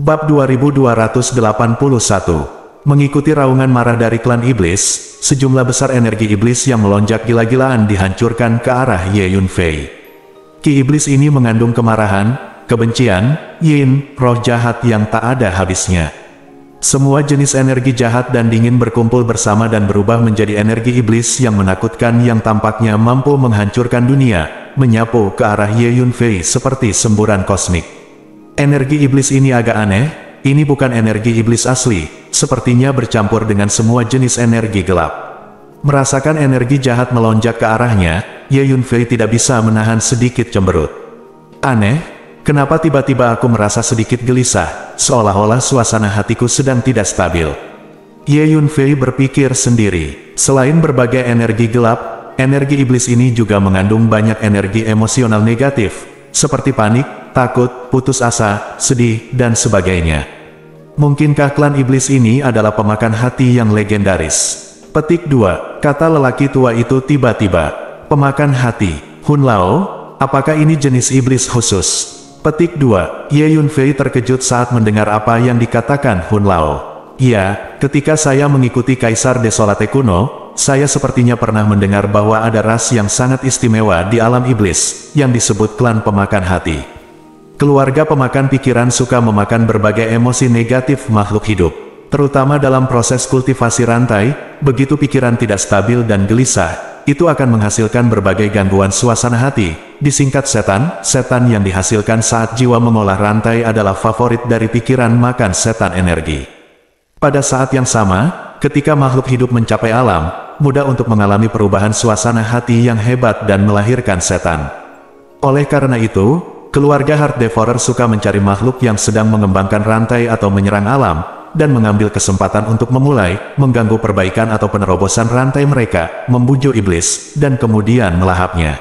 Bab 2281. Mengikuti raungan marah dari klan iblis, sejumlah besar energi iblis yang melonjak gila-gilaan dihancurkan ke arah Ye Yunfei. Ki iblis ini mengandung kemarahan, kebencian, yin, roh jahat yang tak ada habisnya. Semua jenis energi jahat dan dingin berkumpul bersama dan berubah menjadi energi iblis yang menakutkan yang tampaknya mampu menghancurkan dunia, menyapu ke arah Ye Yunfei seperti semburan kosmik. Energi iblis ini agak aneh, ini bukan energi iblis asli, sepertinya bercampur dengan semua jenis energi gelap. Merasakan energi jahat melonjak ke arahnya, Ye Yunfei tidak bisa menahan sedikit cemberut. Aneh, kenapa tiba-tiba aku merasa sedikit gelisah, seolah-olah suasana hatiku sedang tidak stabil. Ye Yunfei berpikir sendiri, selain berbagai energi gelap, energi iblis ini juga mengandung banyak energi emosional negatif, seperti panik, takut, putus asa, sedih, dan sebagainya. Mungkinkah klan iblis ini adalah pemakan hati yang legendaris? Petik 2. Kata lelaki tua itu tiba-tiba. Pemakan hati. Hun Lao, apakah ini jenis iblis khusus? Petik 2. Ye Yunfei terkejut saat mendengar apa yang dikatakan Hun Lao. Ya, ketika saya mengikuti Kaisar Desolate kuno, saya sepertinya pernah mendengar bahwa ada ras yang sangat istimewa di alam iblis, yang disebut klan pemakan hati. Keluarga pemakan pikiran suka memakan berbagai emosi negatif makhluk hidup. Terutama dalam proses kultivasi rantai, begitu pikiran tidak stabil dan gelisah, itu akan menghasilkan berbagai gangguan suasana hati. Disingkat setan yang dihasilkan saat jiwa mengolah rantai adalah favorit dari pikiran makan setan energi. Pada saat yang sama, ketika makhluk hidup mencapai alam, mudah untuk mengalami perubahan suasana hati yang hebat dan melahirkan setan. Oleh karena itu, keluarga Heart Devourer suka mencari makhluk yang sedang mengembangkan rantai atau menyerang alam, dan mengambil kesempatan untuk memulai, mengganggu perbaikan atau penerobosan rantai mereka, membujuk iblis, dan kemudian melahapnya.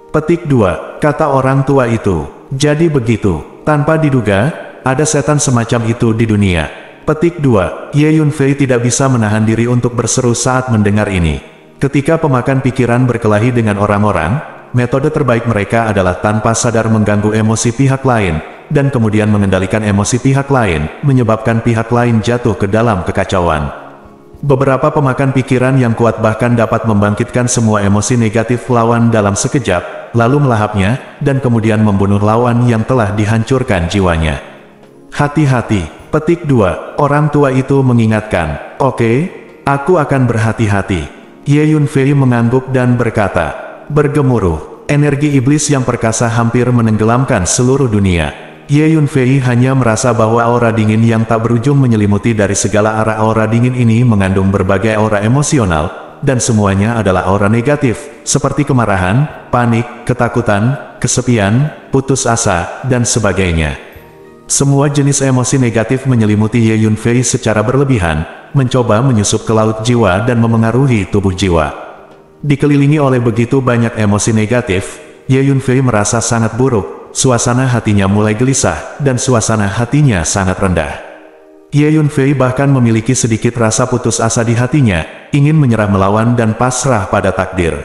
Petik 2. Kata orang tua itu. Jadi begitu, tanpa diduga, ada setan semacam itu di dunia. Petik 2. Ye Yunfei tidak bisa menahan diri untuk berseru saat mendengar ini. Ketika pemakan pikiran berkelahi dengan orang-orang, metode terbaik mereka adalah tanpa sadar mengganggu emosi pihak lain, dan kemudian mengendalikan emosi pihak lain, menyebabkan pihak lain jatuh ke dalam kekacauan. Beberapa pemakan pikiran yang kuat bahkan dapat membangkitkan semua emosi negatif lawan dalam sekejap, lalu melahapnya, dan kemudian membunuh lawan yang telah dihancurkan jiwanya. Hati-hati. Petik 2. Orang tua itu mengingatkan. Oke, aku akan berhati-hati. Ye Yunfei mengangguk dan berkata, bergemuruh. Energi iblis yang perkasa hampir menenggelamkan seluruh dunia. Ye Yunfei hanya merasa bahwa aura dingin yang tak berujung menyelimuti dari segala arah. Aura dingin ini mengandung berbagai aura emosional, dan semuanya adalah aura negatif, seperti kemarahan, panik, ketakutan, kesepian, putus asa, dan sebagainya. Semua jenis emosi negatif menyelimuti Ye Yunfei secara berlebihan, mencoba menyusup ke laut jiwa dan memengaruhi tubuh jiwa. Dikelilingi oleh begitu banyak emosi negatif, Ye Yunfei merasa sangat buruk, suasana hatinya mulai gelisah, dan suasana hatinya sangat rendah. Ye Yunfei bahkan memiliki sedikit rasa putus asa di hatinya, ingin menyerah melawan dan pasrah pada takdir.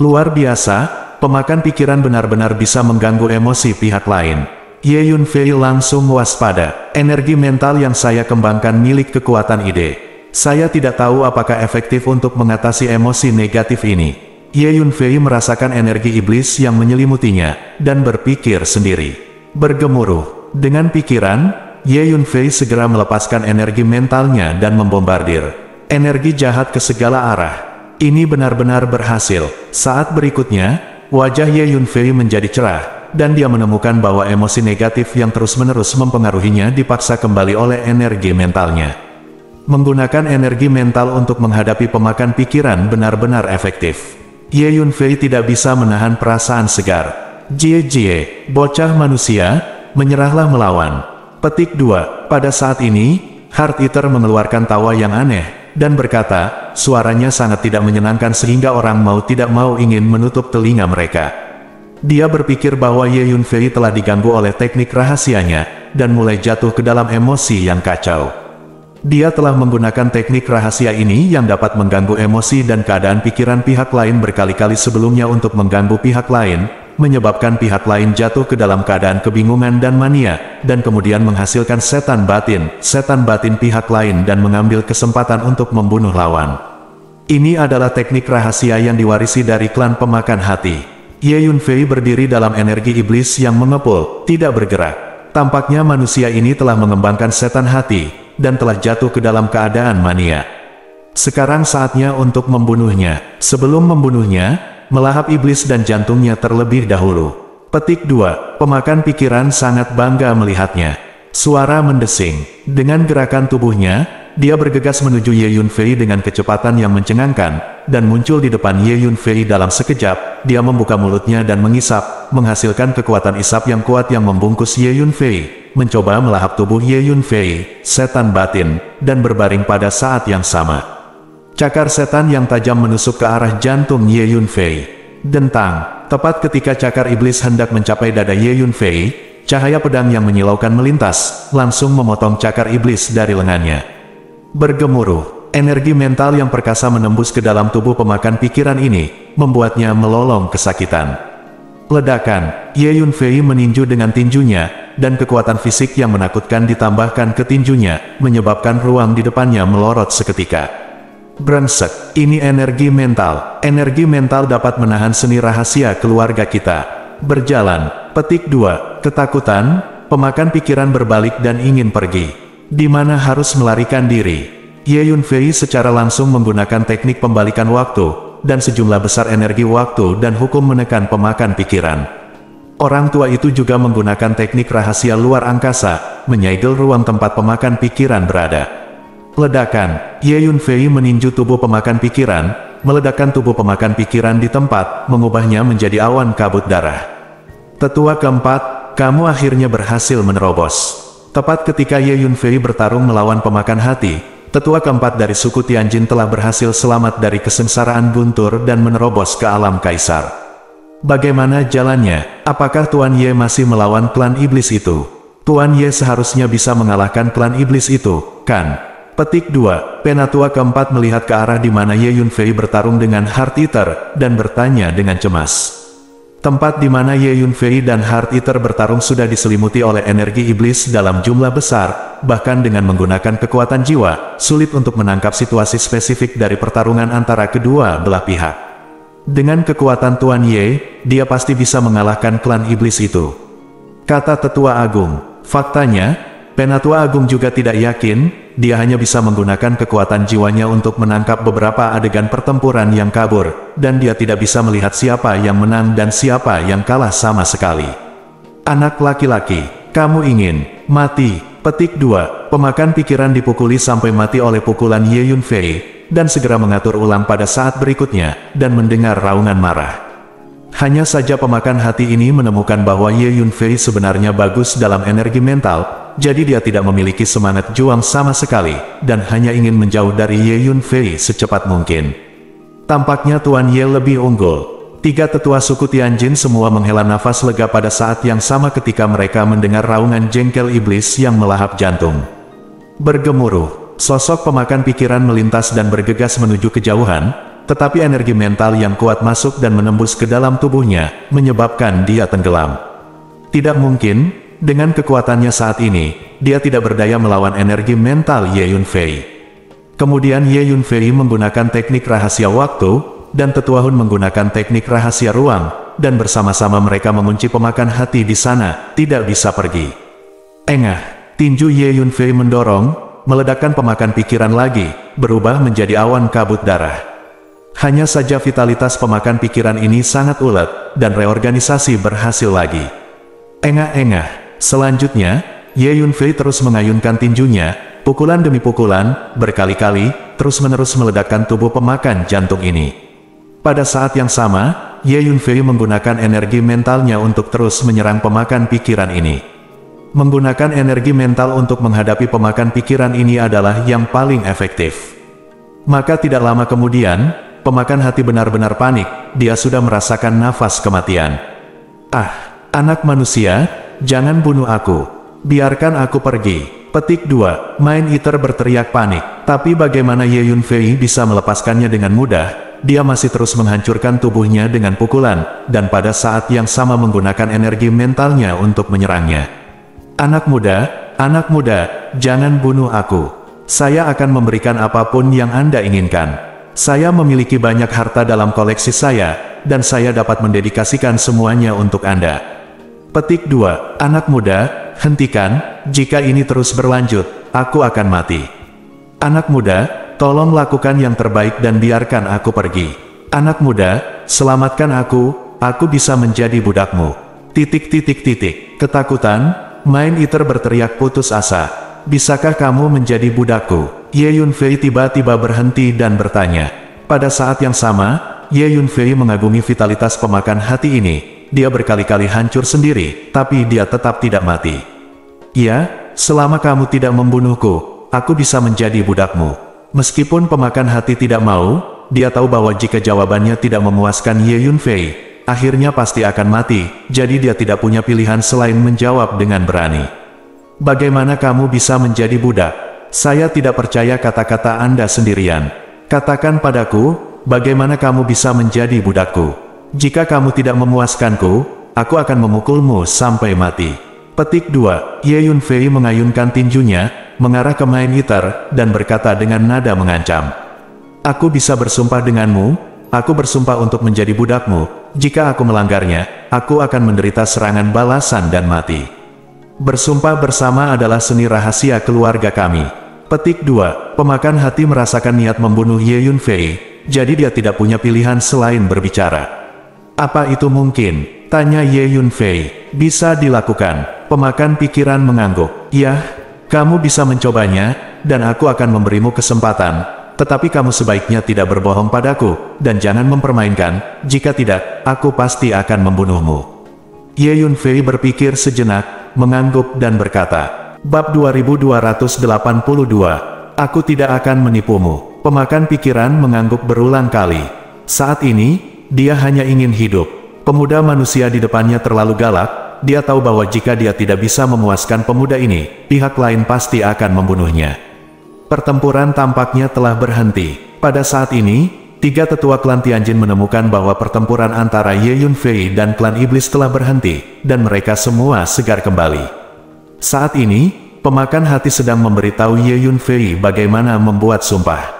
Luar biasa, pemakan pikiran benar-benar bisa mengganggu emosi pihak lain. Ye Yunfei langsung waspada. Energi mental yang saya kembangkan milik kekuatan ide. Saya tidak tahu apakah efektif untuk mengatasi emosi negatif ini. Ye Yunfei merasakan energi iblis yang menyelimutinya, dan berpikir sendiri. Bergemuruh. Dengan pikiran, Ye Yunfei segera melepaskan energi mentalnya dan membombardir energi jahat ke segala arah. Ini benar-benar berhasil. Saat berikutnya, wajah Ye Yunfei menjadi cerah, dan dia menemukan bahwa emosi negatif yang terus-menerus mempengaruhinya dipaksa kembali oleh energi mentalnya. Menggunakan energi mental untuk menghadapi pemakan pikiran benar-benar efektif. Ye Yunfei tidak bisa menahan perasaan segar. Jie, bocah manusia, menyerahlah melawan. Petik 2. Pada saat ini, Heart Eater mengeluarkan tawa yang aneh, dan berkata, suaranya sangat tidak menyenangkan sehingga orang mau tidak mau ingin menutup telinga mereka. Dia berpikir bahwa Ye Yunfei telah diganggu oleh teknik rahasianya, dan mulai jatuh ke dalam emosi yang kacau. Dia telah menggunakan teknik rahasia ini yang dapat mengganggu emosi dan keadaan pikiran pihak lain berkali-kali sebelumnya untuk mengganggu pihak lain, menyebabkan pihak lain jatuh ke dalam keadaan kebingungan dan mania, dan kemudian menghasilkan setan batin pihak lain dan mengambil kesempatan untuk membunuh lawan. Ini adalah teknik rahasia yang diwarisi dari klan pemakan hati. Ye Yunfei berdiri dalam energi iblis yang mengepul, tidak bergerak. Tampaknya manusia ini telah mengembangkan setan hati, dan telah jatuh ke dalam keadaan mania. Sekarang saatnya untuk membunuhnya. Sebelum membunuhnya, melahap iblis dan jantungnya terlebih dahulu. Petik 2. Pemakan pikiran sangat bangga melihatnya. Suara mendesing. Dengan gerakan tubuhnya, dia bergegas menuju Ye Yunfei dengan kecepatan yang mencengangkan, dan muncul di depan Ye Yunfei dalam sekejap. Dia membuka mulutnya dan mengisap, menghasilkan kekuatan isap yang kuat yang membungkus Ye Yunfei, mencoba melahap tubuh Ye Yunfei, setan batin, dan berbaring pada saat yang sama. Cakar setan yang tajam menusuk ke arah jantung Ye Yunfei. Dentang, tepat ketika cakar iblis hendak mencapai dada Ye Yunfei, cahaya pedang yang menyilaukan melintas, langsung memotong cakar iblis dari lengannya. Bergemuruh, energi mental yang perkasa menembus ke dalam tubuh pemakan pikiran ini, membuatnya melolong kesakitan. Ledakan, Ye Yunfei meninju dengan tinjunya, dan kekuatan fisik yang menakutkan ditambahkan ke tinjunya, menyebabkan ruang di depannya melorot seketika. Brengsek, ini energi mental. Energi mental dapat menahan seni rahasia keluarga kita. Berjalan. Petik 2. Ketakutan, pemakan pikiran berbalik dan ingin pergi. Di mana harus melarikan diri. Ye Yunfei secara langsung menggunakan teknik pembalikan waktu, dan sejumlah besar energi waktu dan hukum menekan pemakan pikiran. Orang tua itu juga menggunakan teknik rahasia luar angkasa, menyegel ruang tempat pemakan pikiran berada. Ledakan, Ye Yunfei meninju tubuh pemakan pikiran, meledakkan tubuh pemakan pikiran di tempat, mengubahnya menjadi awan kabut darah. Tetua keempat, kamu akhirnya berhasil menerobos. Tepat ketika Ye Yunfei bertarung melawan pemakan hati, tetua keempat dari suku Tianjin telah berhasil selamat dari kesengsaraan guntur dan menerobos ke alam kaisar. Bagaimana jalannya? Apakah Tuan Ye masih melawan klan iblis itu? Tuan Ye seharusnya bisa mengalahkan klan iblis itu, kan? Petik 2. Penatua keempat melihat ke arah di mana Ye Yunfei bertarung dengan Heart Eater, dan bertanya dengan cemas. Tempat di mana Ye Yunfei dan Heart Eater bertarung sudah diselimuti oleh energi iblis dalam jumlah besar, bahkan dengan menggunakan kekuatan jiwa, sulit untuk menangkap situasi spesifik dari pertarungan antara kedua belah pihak. Dengan kekuatan Tuan Ye, dia pasti bisa mengalahkan klan iblis itu. Kata Tetua Agung. Faktanya, Penatua Agung juga tidak yakin, dia hanya bisa menggunakan kekuatan jiwanya untuk menangkap beberapa adegan pertempuran yang kabur, dan dia tidak bisa melihat siapa yang menang dan siapa yang kalah sama sekali. Anak laki-laki, kamu ingin mati. Petik 2. Pemakan pikiran dipukuli sampai mati oleh pukulan Ye Yunfei, dan segera mengatur ulang pada saat berikutnya, dan mendengar raungan marah. Hanya saja pemakan hati ini menemukan bahwa Ye Yunfei sebenarnya bagus dalam energi mental, jadi dia tidak memiliki semangat juang sama sekali, dan hanya ingin menjauh dari Ye Yunfei secepat mungkin. Tampaknya Tuan Ye lebih unggul. Tiga tetua suku Tianjin semua menghela nafas lega pada saat yang sama ketika mereka mendengar raungan jengkel iblis yang melahap jantung. Bergemuruh, sosok pemakan pikiran melintas dan bergegas menuju kejauhan, tetapi energi mental yang kuat masuk dan menembus ke dalam tubuhnya, menyebabkan dia tenggelam. Tidak mungkin, dengan kekuatannya saat ini, dia tidak berdaya melawan energi mental Ye Yunfei. Kemudian Ye Yunfei menggunakan teknik rahasia waktu, dan Tetua Hun menggunakan teknik rahasia ruang, dan bersama-sama mereka mengunci pemakan hati di sana, tidak bisa pergi. Engah, tinju Ye Yunfei mendorong, meledakkan pemakan pikiran lagi, berubah menjadi awan kabut darah. Hanya saja vitalitas pemakan pikiran ini sangat ulet, dan reorganisasi berhasil lagi. Engah-engah. Selanjutnya, Ye Yunfei terus mengayunkan tinjunya, pukulan demi pukulan, berkali-kali, terus-menerus meledakkan tubuh pemakan jantung ini. Pada saat yang sama, Ye Yunfei menggunakan energi mentalnya untuk terus menyerang pemakan pikiran ini. Menggunakan energi mental untuk menghadapi pemakan pikiran ini adalah yang paling efektif. Maka tidak lama kemudian, pemakan hati benar-benar panik, dia sudah merasakan nafas kematian. Ah, anak manusia, jangan bunuh aku. Biarkan aku pergi. Petik 2. Mind Eater berteriak panik. Tapi bagaimana Ye Yunfei bisa melepaskannya dengan mudah, dia masih terus menghancurkan tubuhnya dengan pukulan, dan pada saat yang sama menggunakan energi mentalnya untuk menyerangnya. Anak muda, jangan bunuh aku. Saya akan memberikan apapun yang Anda inginkan. Saya memiliki banyak harta dalam koleksi saya, dan saya dapat mendedikasikan semuanya untuk Anda. Petik 2. Anak muda, hentikan, jika ini terus berlanjut, aku akan mati. Anak muda, tolong lakukan yang terbaik dan biarkan aku pergi. Anak muda, selamatkan aku bisa menjadi budakmu. ... Ketakutan, Mind Eater berteriak putus asa. Bisakah kamu menjadi budakku? Ye Yunfei tiba-tiba berhenti dan bertanya. Pada saat yang sama, Ye Yunfei mengagumi vitalitas pemakan hati ini. Dia berkali-kali hancur sendiri, tapi dia tetap tidak mati. Ya, selama kamu tidak membunuhku, aku bisa menjadi budakmu. Meskipun pemakan hati tidak mau, dia tahu bahwa jika jawabannya tidak memuaskan Ye Yunfei, akhirnya pasti akan mati, jadi dia tidak punya pilihan selain menjawab dengan berani. Bagaimana kamu bisa menjadi budak? Saya tidak percaya kata-kata Anda sendirian. Katakan padaku, bagaimana kamu bisa menjadi budakku? Jika kamu tidak memuaskanku, aku akan memukulmu sampai mati. Petik 2. Ye Yunfei mengayunkan tinjunya, mengarah ke Mind Eater, dan berkata dengan nada mengancam. Aku bisa bersumpah denganmu, aku bersumpah untuk menjadi budakmu, jika aku melanggarnya, aku akan menderita serangan balasan dan mati. Bersumpah bersama adalah seni rahasia keluarga kami. Petik 2. Pemakan hati merasakan niat membunuh Ye Yunfei, jadi dia tidak punya pilihan selain berbicara. Apa itu mungkin? Tanya Ye Yunfei. Bisa dilakukan. Pemakan pikiran mengangguk. Ya, kamu bisa mencobanya, dan aku akan memberimu kesempatan. Tetapi kamu sebaiknya tidak berbohong padaku, dan jangan mempermainkan, jika tidak, aku pasti akan membunuhmu. Ye Yunfei berpikir sejenak, mengangguk dan berkata, Bab 2282, Aku tidak akan menipumu. Pemakan pikiran mengangguk berulang kali. Saat ini, dia hanya ingin hidup. Pemuda manusia di depannya terlalu galak, dia tahu bahwa jika dia tidak bisa memuaskan pemuda ini, pihak lain pasti akan membunuhnya. Pertempuran tampaknya telah berhenti. Pada saat ini, 3 tetua klan Tianjin menemukan bahwa pertempuran antara Ye Yunfei dan klan iblis telah berhenti, dan mereka semua segar kembali. Saat ini, pemakan hati sedang memberitahu Ye Yunfei bagaimana membuat sumpah.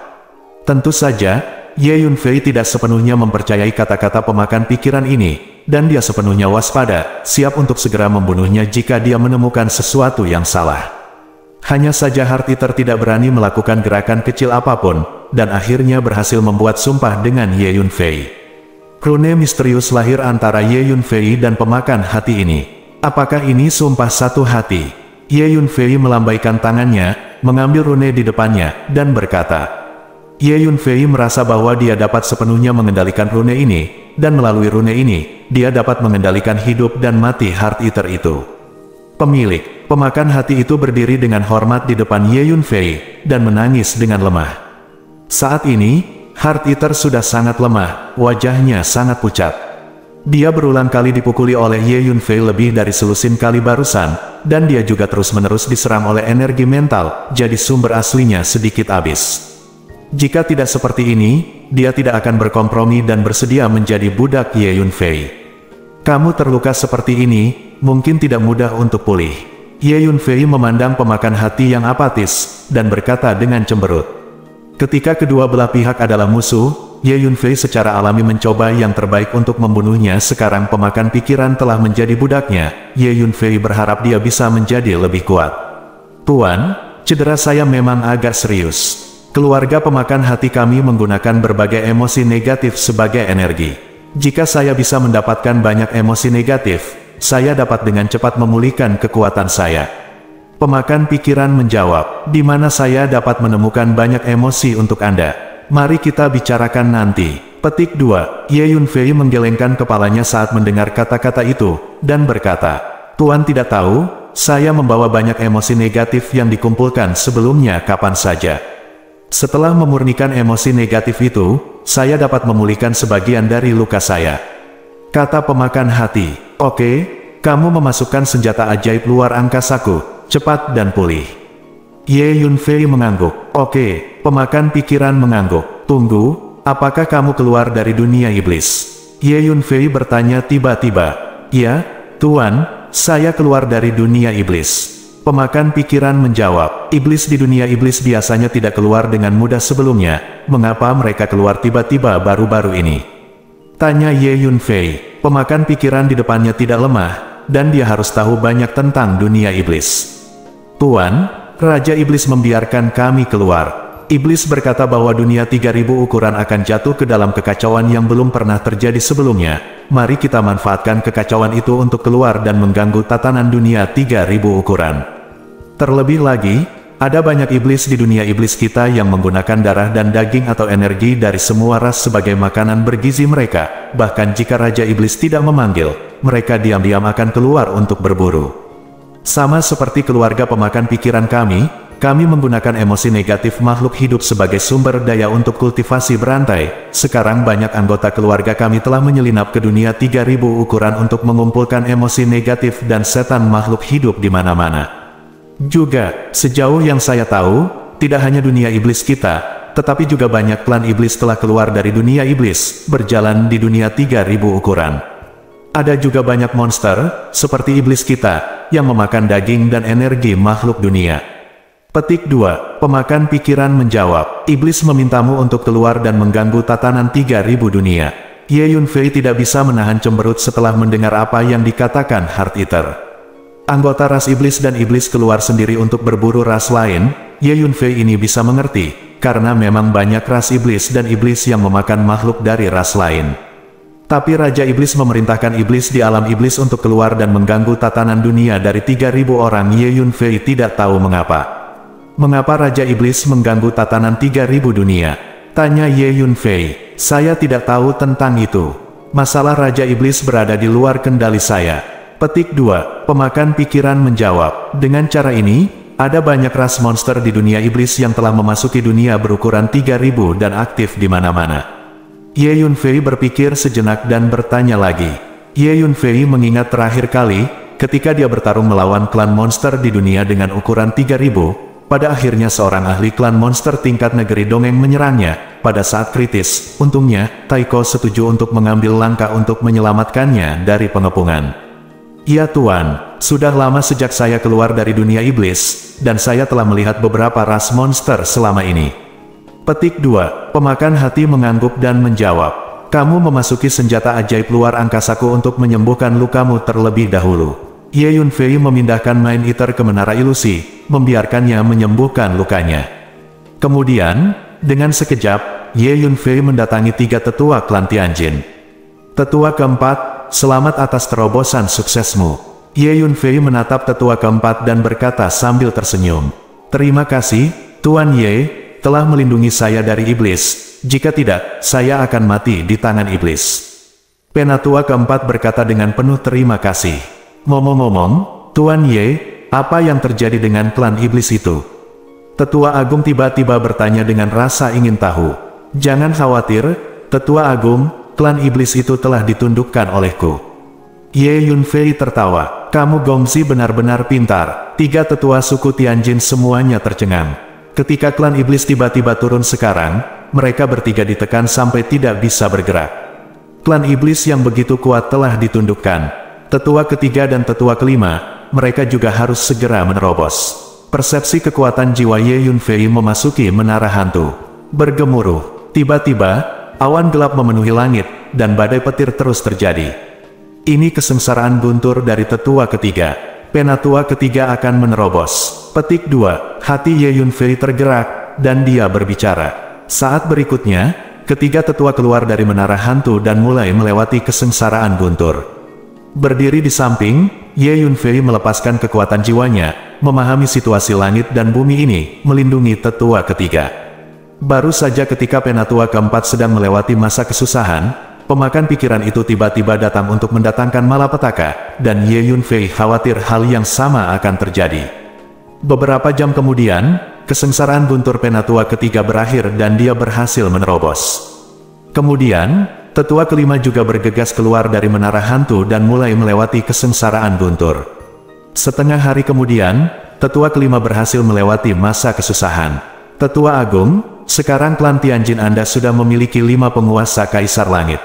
Tentu saja, Ye Yunfei tidak sepenuhnya mempercayai kata-kata pemakan pikiran ini, dan dia sepenuhnya waspada, siap untuk segera membunuhnya jika dia menemukan sesuatu yang salah. Hanya saja Heart Eater tidak berani melakukan gerakan kecil apapun, dan akhirnya berhasil membuat sumpah dengan Ye Yunfei. Rune misterius lahir antara Ye Yunfei dan pemakan hati ini. Apakah ini sumpah satu hati? Ye Yunfei melambaikan tangannya, mengambil rune di depannya, dan berkata, Ye Yunfei merasa bahwa dia dapat sepenuhnya mengendalikan rune ini, dan melalui rune ini, dia dapat mengendalikan hidup dan mati Heart Eater itu. Pemakan hati itu berdiri dengan hormat di depan Ye Yunfei, dan menangis dengan lemah. Saat ini, Heart Eater sudah sangat lemah, wajahnya sangat pucat. Dia berulang kali dipukuli oleh Ye Yunfei lebih dari selusin kali barusan, dan dia juga terus-menerus diserang oleh energi mental, jadi sumber aslinya sedikit habis. Jika tidak seperti ini, dia tidak akan berkompromi dan bersedia menjadi budak Ye Yunfei. Kamu terluka seperti ini, mungkin tidak mudah untuk pulih. Ye Yunfei memandang pemakan hati yang apatis, dan berkata dengan cemberut. Ketika kedua belah pihak adalah musuh, Ye Yunfei secara alami mencoba yang terbaik untuk membunuhnya. Sekarang pemakan pikiran telah menjadi budaknya, Ye Yunfei berharap dia bisa menjadi lebih kuat. Tuan, cedera saya memang agak serius. Keluarga pemakan hati kami menggunakan berbagai emosi negatif sebagai energi. Jika saya bisa mendapatkan banyak emosi negatif, saya dapat dengan cepat memulihkan kekuatan saya. Pemakan pikiran menjawab, di mana saya dapat menemukan banyak emosi untuk Anda? Mari kita bicarakan nanti. Petik 2. Ye Yunfei menggelengkan kepalanya saat mendengar kata-kata itu, dan berkata, Tuan tidak tahu, saya membawa banyak emosi negatif yang dikumpulkan sebelumnya kapan saja. Setelah memurnikan emosi negatif itu, saya dapat memulihkan sebagian dari luka saya. Kata pemakan hati, Oke, kamu memasukkan senjata ajaib luar angkasaku, cepat dan pulih. Ye Yunfei mengangguk. Oke, pemakan pikiran mengangguk. Tunggu, apakah kamu keluar dari dunia iblis? Ye Yunfei bertanya tiba-tiba. Ya, Tuan, saya keluar dari dunia iblis. Pemakan pikiran menjawab, iblis di dunia iblis biasanya tidak keluar dengan mudah sebelumnya, mengapa mereka keluar tiba-tiba baru-baru ini? Tanya Ye Yunfei. Pemakan pikiran di depannya tidak lemah, dan dia harus tahu banyak tentang dunia iblis. Tuan, Raja Iblis membiarkan kami keluar. Iblis berkata bahwa dunia 3000 ukuran akan jatuh ke dalam kekacauan yang belum pernah terjadi sebelumnya. Mari kita manfaatkan kekacauan itu untuk keluar dan mengganggu tatanan dunia 3000 ukuran. Terlebih lagi, ada banyak iblis di dunia iblis kita yang menggunakan darah dan daging atau energi dari semua ras sebagai makanan bergizi mereka. Bahkan jika Raja Iblis tidak memanggil, mereka diam-diam akan keluar untuk berburu. Sama seperti keluarga pemakan pikiran kami menggunakan emosi negatif makhluk hidup sebagai sumber daya untuk kultivasi berantai. Sekarang banyak anggota keluarga kami telah menyelinap ke dunia 3000 ukuran untuk mengumpulkan emosi negatif dan setan makhluk hidup di mana-mana. Juga, sejauh yang saya tahu, tidak hanya dunia iblis kita, tetapi juga banyak klan iblis telah keluar dari dunia iblis, berjalan di dunia 3000 ukuran. Ada juga banyak monster, seperti iblis kita, yang memakan daging dan energi makhluk dunia. Petik 2. Pemakan pikiran menjawab, iblis memintamu untuk keluar dan mengganggu tatanan 3000 dunia. Ye Yunfei tidak bisa menahan cemberut setelah mendengar apa yang dikatakan Heart Eater. Anggota ras iblis dan iblis keluar sendiri untuk berburu ras lain. Ye Yunfei ini bisa mengerti, karena memang banyak ras iblis dan iblis yang memakan makhluk dari ras lain. Tapi Raja Iblis memerintahkan iblis di alam iblis untuk keluar dan mengganggu tatanan dunia dari 3000 orang. Ye Yunfei tidak tahu mengapa. Mengapa Raja Iblis mengganggu tatanan 3000 dunia? Tanya Ye Yunfei. Saya tidak tahu tentang itu. Masalah Raja Iblis berada di luar kendali saya. Petik 2. Pemakan pikiran menjawab, dengan cara ini, ada banyak ras monster di dunia iblis yang telah memasuki dunia berukuran 3000 dan aktif di mana-mana. Ye Yunfei berpikir sejenak dan bertanya lagi. Ye Yunfei mengingat terakhir kali, ketika dia bertarung melawan klan monster di dunia dengan ukuran 3000, pada akhirnya seorang ahli klan monster tingkat negeri dongeng menyerangnya. Pada saat kritis, untungnya, Taiko setuju untuk mengambil langkah untuk menyelamatkannya dari pengepungan. Ya Tuan, sudah lama sejak saya keluar dari dunia iblis, dan saya telah melihat beberapa ras monster selama ini. Petik 2. Pemakan hati mengangguk dan menjawab, kamu memasuki senjata ajaib luar angkasaku untuk menyembuhkan lukamu terlebih dahulu. Ye Yunfei memindahkan Mind Eater ke menara ilusi, membiarkannya menyembuhkan lukanya. Kemudian, dengan sekejap, Ye Yunfei mendatangi 3 tetua klan Tianjin. Tetua keempat, selamat atas terobosan suksesmu. Ye Yunfei menatap tetua keempat dan berkata sambil tersenyum. Terima kasih, Tuan Ye, telah melindungi saya dari iblis. Jika tidak, saya akan mati di tangan iblis. Penatua keempat berkata dengan penuh terima kasih. Ngomong-ngomong, Tuan Ye, apa yang terjadi dengan klan iblis itu? Tetua Agung tiba-tiba bertanya dengan rasa ingin tahu. Jangan khawatir, Tetua Agung, klan iblis itu telah ditundukkan olehku. Ye Yunfei tertawa. Kamu Gongzi benar-benar pintar. 3 tetua suku Tianjin semuanya tercengang. Ketika klan iblis tiba-tiba turun sekarang, mereka bertiga ditekan sampai tidak bisa bergerak. Klan iblis yang begitu kuat telah ditundukkan. Tetua ketiga dan tetua kelima, mereka juga harus segera menerobos. Persepsi kekuatan jiwa Ye Yunfei memasuki menara hantu. Bergemuruh. Tiba-tiba, awan gelap memenuhi langit, dan badai petir terus terjadi. Ini kesengsaraan guntur dari tetua ketiga. Penatua ketiga akan menerobos. Petik 2. Hati Ye Yunfei tergerak, dan dia berbicara. Saat berikutnya, ketiga tetua keluar dari menara hantu dan mulai melewati kesengsaraan guntur. Berdiri di samping, Ye Yunfei melepaskan kekuatan jiwanya, memahami situasi langit dan bumi ini, melindungi tetua ketiga. Baru saja ketika penatua keempat sedang melewati masa kesusahan, pemakan pikiran itu tiba-tiba datang untuk mendatangkan malapetaka, dan Ye Yunfei khawatir hal yang sama akan terjadi. Beberapa jam kemudian, kesengsaraan guntur penatua ketiga berakhir dan dia berhasil menerobos. Kemudian, tetua kelima juga bergegas keluar dari menara hantu dan mulai melewati kesengsaraan guntur. Setengah hari kemudian, tetua kelima berhasil melewati masa kesusahan. Tetua Agung, sekarang klan Tianjin Anda sudah memiliki 5 penguasa Kaisar Langit.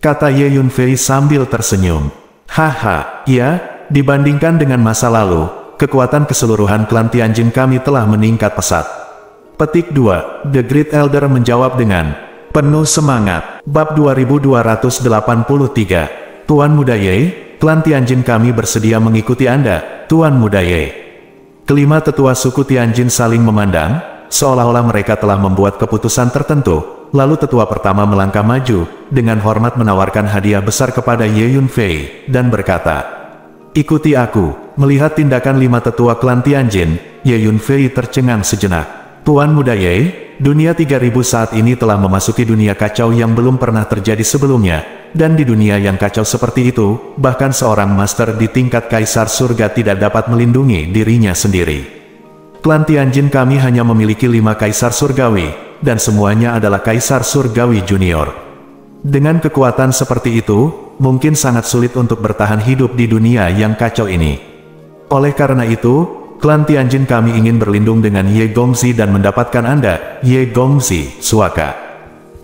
Kata Ye Yunfei sambil tersenyum. Haha, ya, dibandingkan dengan masa lalu, kekuatan keseluruhan klan Tianjin kami telah meningkat pesat. Petik 2, The Great Elder menjawab dengan penuh semangat. Bab 2283. Tuan Muda Ye, klan Tianjin kami bersedia mengikuti Anda, Tuan Muda Ye. Kelima tetua suku Tianjin saling memandang, seolah-olah mereka telah membuat keputusan tertentu. Lalu tetua pertama melangkah maju, dengan hormat menawarkan hadiah besar kepada Ye Yunfei, dan berkata, "Ikuti aku." Melihat tindakan 5 tetua klan Tianjin, Ye Yunfei tercengang sejenak. Tuan Muda Ye, dunia 3000 saat ini telah memasuki dunia kacau yang belum pernah terjadi sebelumnya, dan di dunia yang kacau seperti itu, bahkan seorang master di tingkat Kaisar Surga tidak dapat melindungi dirinya sendiri. Klan Tianjin kami hanya memiliki 5 Kaisar Surgawi, dan semuanya adalah Kaisar Surgawi Junior. Dengan kekuatan seperti itu, mungkin sangat sulit untuk bertahan hidup di dunia yang kacau ini. Oleh karena itu, klan Tianjin kami ingin berlindung dengan Ye Gongzi dan mendapatkan Anda, Ye Gongzi, Suaka.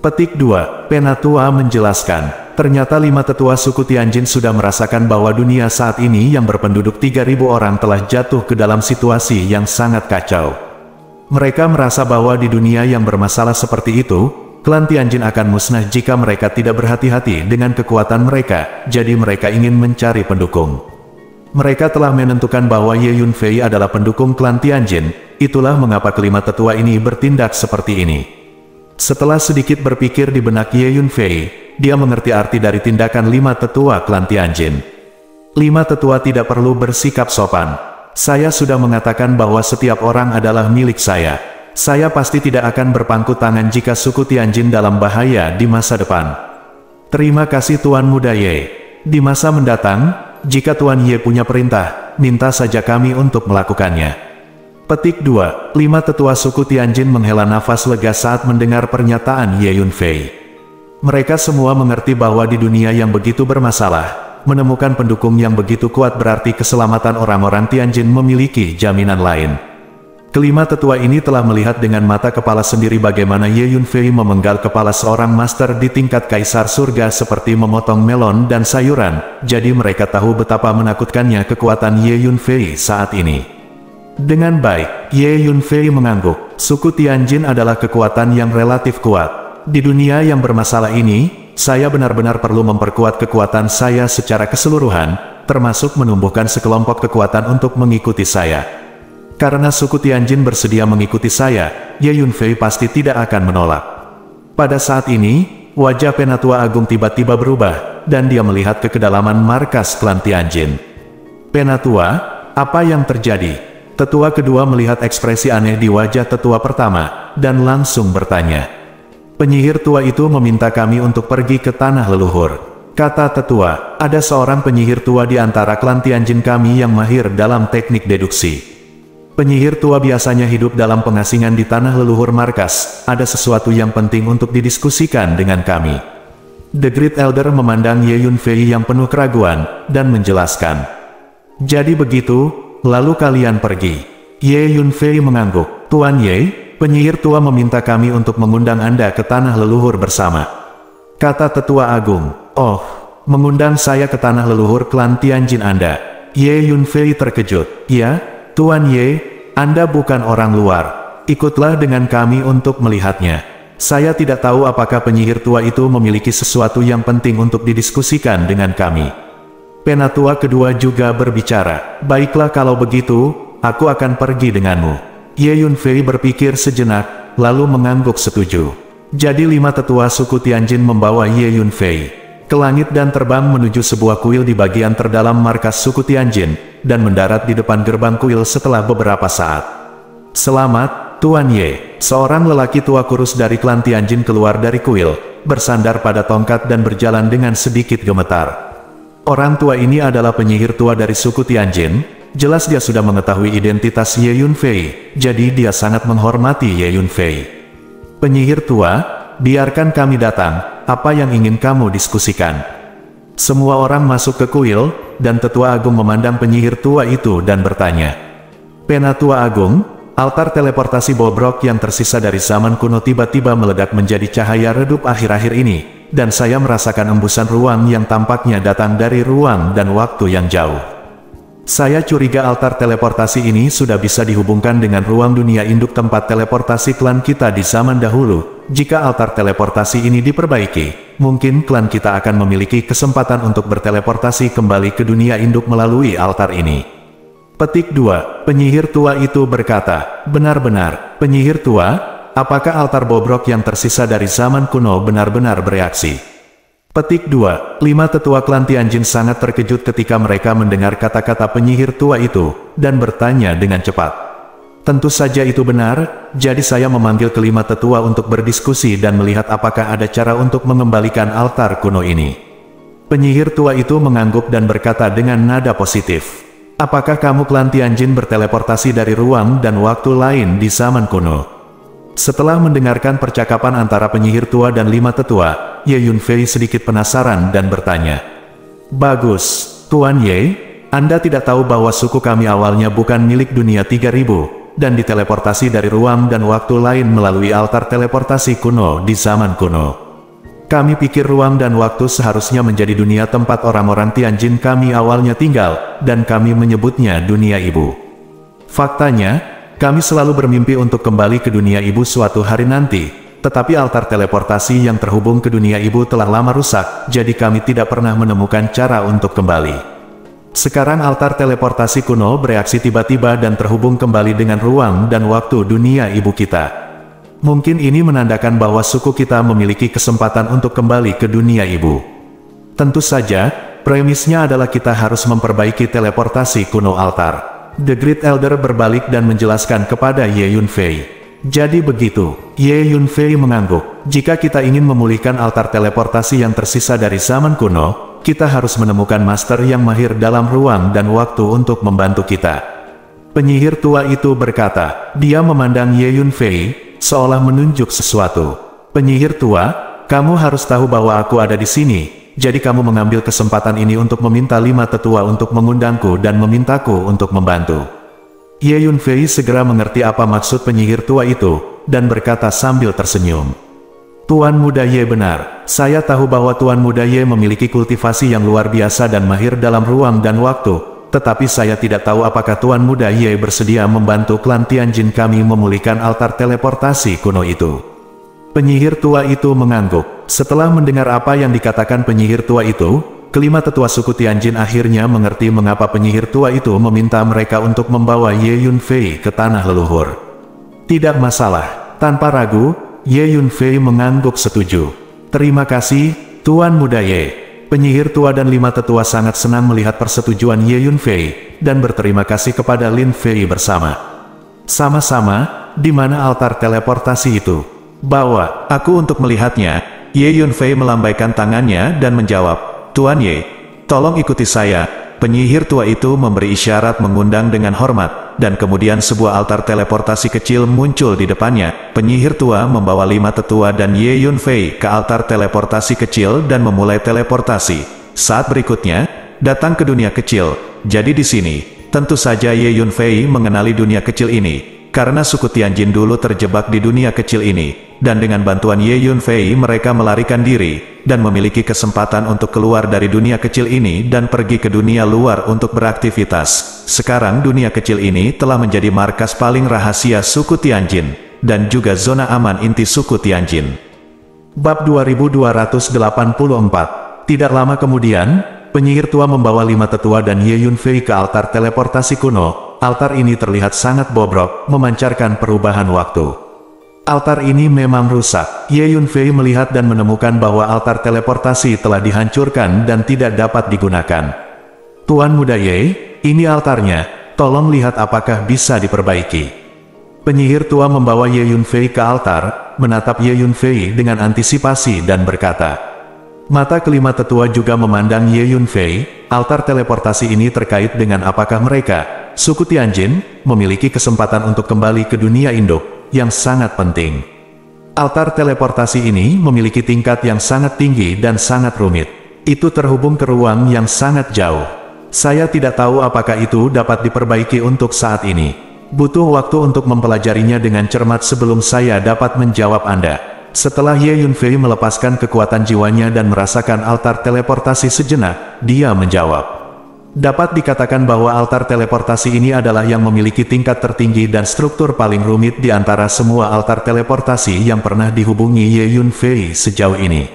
Petik 2, Penatua menjelaskan. Ternyata 5 tetua suku Tianjin sudah merasakan bahwa dunia saat ini yang berpenduduk 3000 orang telah jatuh ke dalam situasi yang sangat kacau. Mereka merasa bahwa di dunia yang bermasalah seperti itu, klan Tianjin akan musnah jika mereka tidak berhati-hati dengan kekuatan mereka, jadi mereka ingin mencari pendukung. Mereka telah menentukan bahwa Ye Yunfei adalah pendukung klan Tianjin, itulah mengapa kelima tetua ini bertindak seperti ini. Setelah sedikit berpikir di benak Ye Yunfei, dia mengerti arti dari tindakan 5 tetua klan Tianjin. 5 tetua tidak perlu bersikap sopan. Saya sudah mengatakan bahwa setiap orang adalah milik saya. Saya pasti tidak akan berpangku tangan jika suku Tianjin dalam bahaya di masa depan. Terima kasih Tuan Muda Ye. Di masa mendatang, jika Tuan Ye punya perintah, minta saja kami untuk melakukannya. Petik 2, 5 tetua suku Tianjin menghela nafas lega saat mendengar pernyataan Ye Yunfei. Mereka semua mengerti bahwa di dunia yang begitu bermasalah, menemukan pendukung yang begitu kuat berarti keselamatan orang-orang Tianjin memiliki jaminan lain. Kelima tetua ini telah melihat dengan mata kepala sendiri bagaimana Ye Yunfei memenggal kepala seorang master di tingkat Kaisar Surga seperti memotong melon dan sayuran, jadi mereka tahu betapa menakutkannya kekuatan Ye Yunfei saat ini. Dengan baik, Ye Yunfei mengangguk. Suku Tianjin adalah kekuatan yang relatif kuat. Di dunia yang bermasalah ini, saya benar-benar perlu memperkuat kekuatan saya secara keseluruhan, termasuk menumbuhkan sekelompok kekuatan untuk mengikuti saya. Karena suku Tianjin bersedia mengikuti saya, Ye Yunfei pasti tidak akan menolak. Pada saat ini, wajah Penatua Agung tiba-tiba berubah, dan dia melihat ke kedalaman markas klan Tianjin. Penatua, apa yang terjadi? Tetua kedua melihat ekspresi aneh di wajah tetua pertama, dan langsung bertanya. Penyihir tua itu meminta kami untuk pergi ke tanah leluhur. Kata tetua, ada seorang penyihir tua di antara klan Tianjin kami yang mahir dalam teknik deduksi. Penyihir tua biasanya hidup dalam pengasingan di tanah leluhur markas, ada sesuatu yang penting untuk didiskusikan dengan kami. The Great Elder memandang Ye Yunfei yang penuh keraguan, dan menjelaskan. Jadi begitu, lalu kalian pergi. Ye Yunfei mengangguk. Tuan Ye, penyihir tua meminta kami untuk mengundang Anda ke tanah leluhur bersama. Kata tetua agung. Oh, mengundang saya ke tanah leluhur klan Tianjin Anda. Ye Yunfei terkejut. Ya, Tuan Ye, Anda bukan orang luar. Ikutlah dengan kami untuk melihatnya. Saya tidak tahu apakah penyihir tua itu memiliki sesuatu yang penting untuk didiskusikan dengan kami. Penatua kedua juga berbicara. Baiklah kalau begitu, aku akan pergi denganmu. Ye Yunfei berpikir sejenak, lalu mengangguk setuju. Jadi 5 tetua suku Tianjin membawa Ye Yunfei ke langit dan terbang menuju sebuah kuil di bagian terdalam markas suku Tianjin, dan mendarat di depan gerbang kuil setelah beberapa saat. Selamat, Tuan Ye. Seorang lelaki tua kurus dari klan Tianjin keluar dari kuil, bersandar pada tongkat dan berjalan dengan sedikit gemetar. Orang tua ini adalah penyihir tua dari suku Tianjin. Jelas dia sudah mengetahui identitas Ye Yunfei, jadi dia sangat menghormati Ye Yunfei. Penyihir tua, biarkan kami datang, apa yang ingin kamu diskusikan? Semua orang masuk ke kuil, dan tetua agung memandang penyihir tua itu dan bertanya. Penatua Agung, Altar teleportasi bobrok yang tersisa dari zaman kuno tiba-tiba meledak menjadi cahaya redup akhir-akhir ini, dan saya merasakan embusan ruang yang tampaknya datang dari ruang dan waktu yang jauh. Saya curiga altar teleportasi ini sudah bisa dihubungkan dengan ruang dunia induk tempat teleportasi klan kita di zaman dahulu. Jika altar teleportasi ini diperbaiki, mungkin klan kita akan memiliki kesempatan untuk berteleportasi kembali ke dunia induk melalui altar ini. Petik 2. Penyihir tua itu berkata, benar-benar, penyihir tua, apakah altar bobrok yang tersisa dari zaman kuno benar-benar bereaksi? Petik 2. 5 tetua klan Tianjin sangat terkejut ketika mereka mendengar kata-kata penyihir tua itu, dan bertanya dengan cepat. Tentu saja itu benar, jadi saya memanggil kelima tetua untuk berdiskusi dan melihat apakah ada cara untuk mengembalikan altar kuno ini. Penyihir tua itu mengangguk dan berkata dengan nada positif. Apakah kamu klan Tianjin berteleportasi dari ruang dan waktu lain di zaman kuno? Setelah mendengarkan percakapan antara penyihir tua dan 5 tetua, Ye Yunfei sedikit penasaran dan bertanya. Bagus, Tuan Ye, Anda tidak tahu bahwa suku kami awalnya bukan milik dunia 3000, dan diteleportasi dari ruang dan waktu lain melalui altar teleportasi kuno di zaman kuno. Kami pikir ruang dan waktu seharusnya menjadi dunia tempat orang-orang Tianjin kami awalnya tinggal, dan kami menyebutnya dunia ibu. Faktanya, kami selalu bermimpi untuk kembali ke dunia ibu suatu hari nanti, tetapi altar teleportasi yang terhubung ke dunia ibu telah lama rusak, jadi kami tidak pernah menemukan cara untuk kembali. Sekarang altar teleportasi kuno bereaksi tiba-tiba dan terhubung kembali dengan ruang dan waktu dunia ibu kita. Mungkin ini menandakan bahwa suku kita memiliki kesempatan untuk kembali ke dunia ibu. Tentu saja, premisnya adalah kita harus memperbaiki teleportasi kuno altar. The Great Elder berbalik dan menjelaskan kepada Ye Yunfei. Jadi begitu, Ye Yunfei mengangguk. Jika kita ingin memulihkan altar teleportasi yang tersisa dari zaman kuno, kita harus menemukan master yang mahir dalam ruang dan waktu untuk membantu kita. Penyihir tua itu berkata, dia memandang Ye Yunfei, seolah menunjuk sesuatu. Penyihir tua, kamu harus tahu bahwa aku ada di sini, jadi kamu mengambil kesempatan ini untuk meminta 5 tetua untuk mengundangku dan memintaku untuk membantu. Ye Yunfei segera mengerti apa maksud penyihir tua itu, dan berkata sambil tersenyum. Tuan Muda Ye benar, saya tahu bahwa Tuan Muda Ye memiliki kultivasi yang luar biasa dan mahir dalam ruang dan waktu. Tetapi saya tidak tahu apakah Tuan Muda Ye bersedia membantu klan Tianjin kami memulihkan altar teleportasi kuno itu. Penyihir tua itu mengangguk. Setelah mendengar apa yang dikatakan penyihir tua itu, kelima tetua suku Tianjin akhirnya mengerti mengapa penyihir tua itu meminta mereka untuk membawa Ye Yunfei ke tanah leluhur. Tidak masalah, tanpa ragu, Ye Yunfei mengangguk setuju. Terima kasih, Tuan Muda Ye. Penyihir tua dan 5 tetua sangat senang melihat persetujuan Ye Yunfei, dan berterima kasih kepada Lin Fei bersama. Sama-sama, di mana altar teleportasi itu? Bawa aku untuk melihatnya. Ye Yunfei melambaikan tangannya dan menjawab, Tuan Ye, tolong ikuti saya. Penyihir tua itu memberi isyarat mengundang dengan hormat, dan kemudian sebuah altar teleportasi kecil muncul di depannya. Penyihir tua membawa 5 tetua dan Ye Yunfei ke altar teleportasi kecil dan memulai teleportasi. Saat berikutnya, datang ke dunia kecil. Jadi di sini, tentu saja Ye Yunfei mengenali dunia kecil ini, karena suku Tianjin dulu terjebak di dunia kecil ini. Dan dengan bantuan Ye Yunfei mereka melarikan diri, dan memiliki kesempatan untuk keluar dari dunia kecil ini dan pergi ke dunia luar untuk beraktivitas. Sekarang dunia kecil ini telah menjadi markas paling rahasia suku Tianjin, dan juga zona aman inti suku Tianjin. Bab 2284. Tidak lama kemudian, penyihir tua membawa 5 tetua dan Ye Yunfei ke altar teleportasi kuno. Altar ini terlihat sangat bobrok, memancarkan perubahan waktu. Altar ini memang rusak. Ye Yunfei melihat dan menemukan bahwa altar teleportasi telah dihancurkan dan tidak dapat digunakan. Tuan Muda Ye, ini altarnya, tolong lihat apakah bisa diperbaiki. Penyihir tua membawa Ye Yunfei ke altar, menatap Ye Yunfei dengan antisipasi dan berkata. Mata kelima tetua juga memandang Ye Yunfei. Altar teleportasi ini terkait dengan apakah mereka, suku Tianjin, memiliki kesempatan untuk kembali ke dunia induk, yang sangat penting. Altar teleportasi ini memiliki tingkat yang sangat tinggi dan sangat rumit. Itu terhubung ke ruang yang sangat jauh. Saya tidak tahu apakah itu dapat diperbaiki untuk saat ini. Butuh waktu untuk mempelajarinya dengan cermat sebelum saya dapat menjawab Anda. Setelah Ye Yunfei melepaskan kekuatan jiwanya dan merasakan altar teleportasi sejenak, dia menjawab. Dapat dikatakan bahwa altar teleportasi ini adalah yang memiliki tingkat tertinggi dan struktur paling rumit di antara semua altar teleportasi yang pernah dihubungi Ye Yunfei sejauh ini.